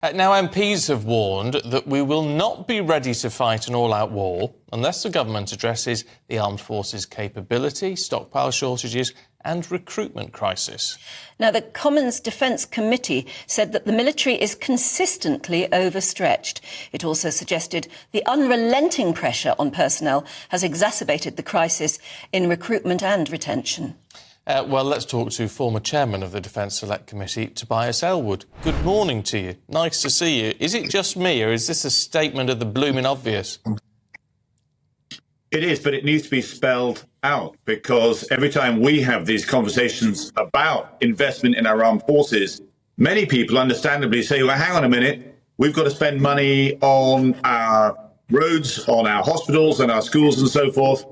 Now, MPs have warned that we will not be ready to fight an all-out war unless the government addresses the armed forces' capability, stockpile shortages and recruitment crisis. Now, the Commons Defence Committee said that the military is consistently overstretched. It also suggested the unrelenting pressure on personnel has exacerbated the crisis in recruitment and retention. Well, let's talk to former chairman of the Defence Select Committee, Tobias Ellwood. Good morning to you. Nice to see you. Is it just me, or is this a statement of the blooming obvious? It is, but it needs to be spelled out, because every time we have these conversations about investment in our armed forces, many people understandably say, well, hang on a minute, we've got to spend money on our roads, on our hospitals and our schools and so forth,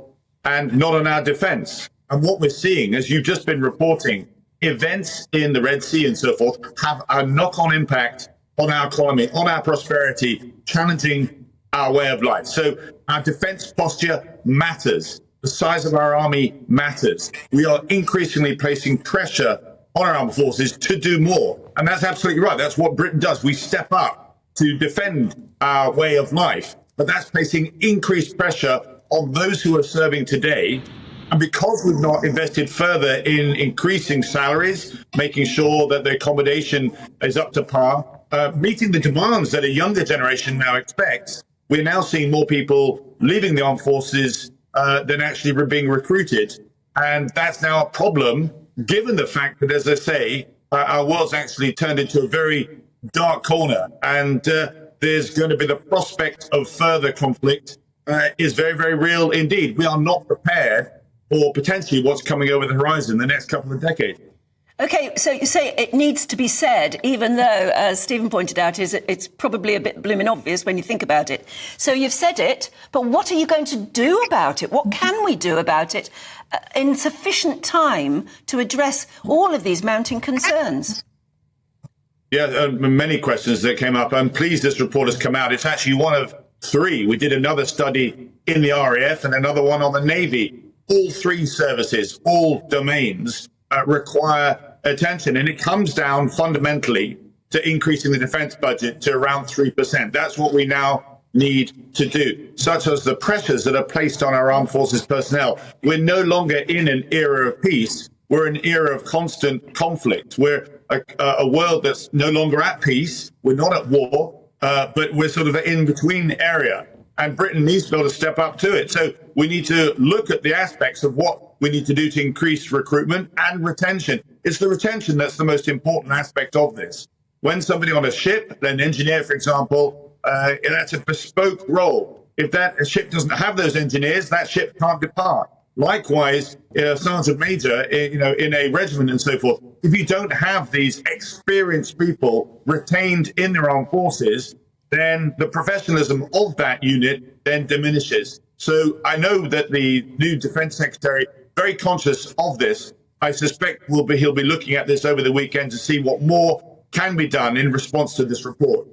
and not on our defence. And what we're seeing, as you've just been reporting, events in the Red Sea and so forth have a knock-on impact on our economy, on our prosperity, challenging our way of life. So our defence posture matters. The size of our army matters. We are increasingly placing pressure on our armed forces to do more. And that's absolutely right. That's what Britain does. We step up to defend our way of life. But that's placing increased pressure on those who are serving today. And because we've not invested further in increasing salaries, making sure that the accommodation is up to par, meeting the demands that a younger generation now expects, we're now seeing more people leaving the armed forces than actually being recruited. And that's now a problem, given the fact that, as I say, our world's actually turned into a very dark corner. And there's going to be the prospect of further conflict is very, very real indeed. We are not prepared for potentially what's coming over the horizon in the next couple of decades. OK, so you say it needs to be said, even though, as Stephen pointed out, it's probably a bit blooming obvious when you think about it. So you've said it, but what are you going to do about it? What can we do about it in sufficient time to address all of these mounting concerns? Yeah, many questions that came up. I'm pleased this report has come out. It's actually one of three. We did another study in the RAF and another one on the Navy. All three services, all domains require attention. And it comes down fundamentally to increasing the defence budget to around 3%. That's what we now need to do, such as the pressures that are placed on our armed forces personnel. We're no longer in an era of peace. We're in an era of constant conflict. We're a world that's no longer at peace. We're not at war, but we're sort of an in-between area. And Britain needs to be able to step up to it. So we need to look at the aspects of what we need to do to increase recruitment and retention. It's the retention that's the most important aspect of this. When somebody on a ship, an engineer, for example, that's a bespoke role. If that ship doesn't have those engineers, that ship can't depart. Likewise, sergeant major, in a regiment and so forth, if you don't have these experienced people retained in their armed forces, then the professionalism of that unit then diminishes. So I know that the new Defence Secretary, very conscious of this. I suspect he'll be looking at this over the weekend to see what more can be done in response to this report.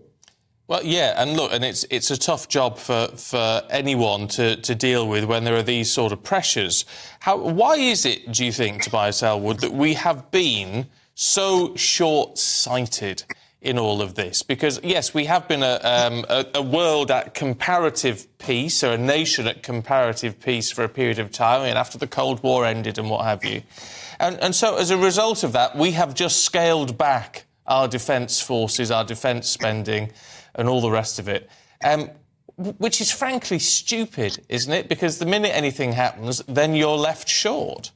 Well, yeah, and look, and it's a tough job for anyone to deal with when there are these sort of pressures. Why is it, do you think, Tobias Elwood, that we have been so short-sighted in all of this? Because, yes, we have been a world at comparative peace, or a nation at comparative peace for a period of time, and after the Cold War ended and what have you. And so, as a result of that, we have just scaled back our defence forces, our defence spending, and all the rest of it, which is frankly stupid, isn't it? Because the minute anything happens, then you're left short.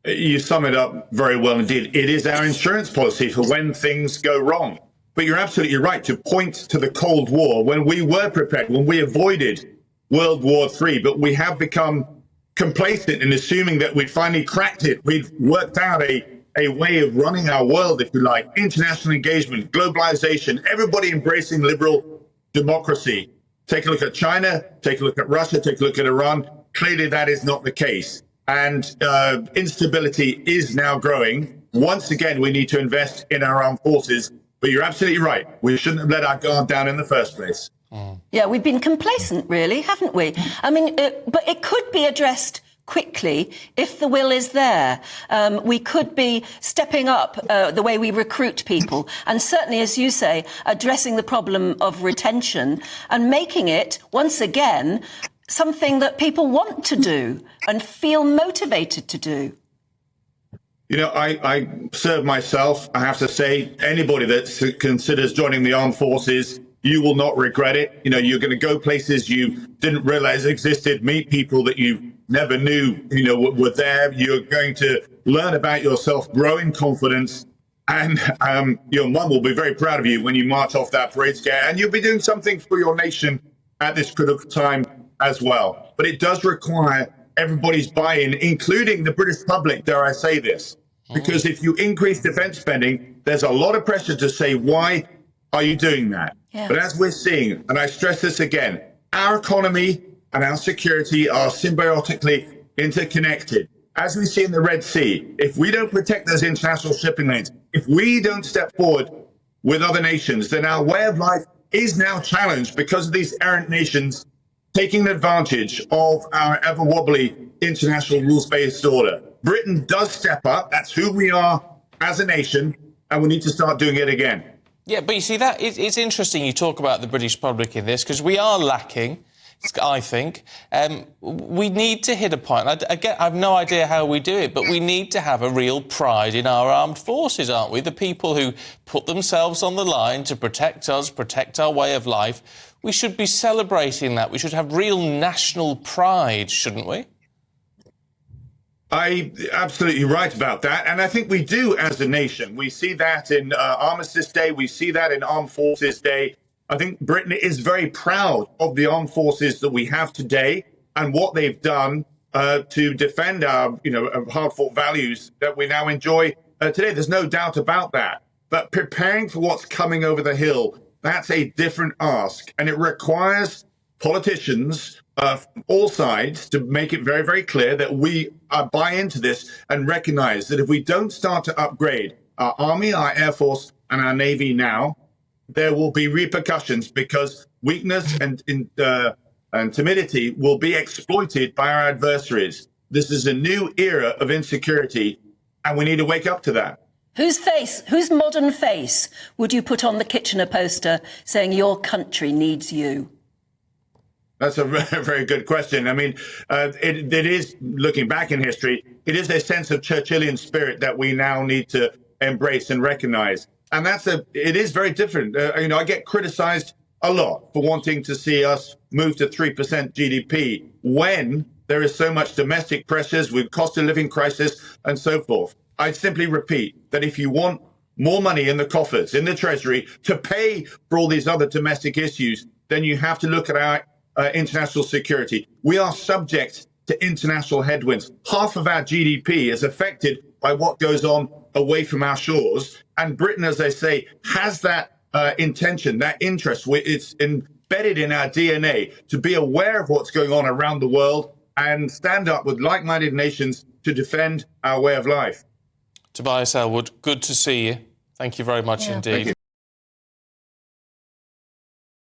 You sum it up very well indeed. It is our insurance policy for when things go wrong. But you're absolutely right to point to the Cold War, when we were prepared, when we avoided World War III, but we have become complacent in assuming that we'd finally cracked it. We've worked out a way of running our world, if you like, international engagement, globalization, everybody embracing liberal democracy. Take a look at China, take a look at Russia, take a look at Iran. Clearly that is not the case. And instability is now growing. Once again, we need to invest in our armed forces. But you're absolutely right. We shouldn't have let our guard down in the first place. Yeah, we've been complacent, really, haven't we? I mean, but it could be addressed quickly if the will is there. We could be stepping up the way we recruit people and certainly, as you say, addressing the problem of retention and making it, once again, something that people want to do and feel motivated to do. You know, I serve myself. I have to say, anybody that considers joining the armed forces, you will not regret it. You know, you're going to go places you didn't realize existed, meet people that you never knew, you know, were there. You're going to learn about yourself, grow in confidence, and your mum will be very proud of you when you march off that parade square, and you'll be doing something for your nation at this critical time as well. But it does require everybody's buy-in, including the British public, dare I say this. Because if you increase defense spending, there's a lot of pressure to say, why are you doing that? Yeah. But as we're seeing, and I stress this again, our economy and our security are symbiotically interconnected. As we see in the Red Sea, if we don't protect those international shipping lanes, if we don't step forward with other nations, then our way of life is now challenged because of these errant nations taking advantage of our ever wobbly international rules-based order. Britain does step up. That's who we are as a nation, and we need to start doing it again. Yeah, but you see, it's interesting you talk about the British public in this, because we are lacking, I think. We need to hit a point. I have no idea how we do it, but we need to have a real pride in our armed forces, aren't we? The people who put themselves on the line to protect us, protect our way of life. We should be celebrating that. We should have real national pride, shouldn't we? I'm absolutely right about that. And I think we do as a nation. We see that in Armistice Day. We see that in Armed Forces Day. I think Britain is very proud of the armed forces that we have today and what they've done to defend our, hard-fought values that we now enjoy today. There's no doubt about that. But preparing for what's coming over the hill, that's a different ask. And it requires politicians from all sides to make it very, very clear that we buy into this and recognize that if we don't start to upgrade our Army, our Air Force, and our Navy now, there will be repercussions because weakness and timidity will be exploited by our adversaries. This is a new era of insecurity, and we need to wake up to that. Whose modern face would you put on the Kitchener poster saying your country needs you? That's a very, very good question. I mean, it is, looking back in history, it is a sense of Churchillian spirit that we now need to embrace and recognize. And it is very different. I get criticized a lot for wanting to see us move to 3% GDP when there is so much domestic pressures with cost of living crisis and so forth. I simply repeat that if you want more money in the coffers, in the Treasury, to pay for all these other domestic issues, then you have to look at our international security. We are subject to international headwinds. Half of our GDP is affected by what goes on away from our shores. And Britain, as I say, has that intention, that interest. It's embedded in our DNA to be aware of what's going on around the world and stand up with like-minded nations to defend our way of life. Tobias Ellwood, good to see you. Thank you very much indeed.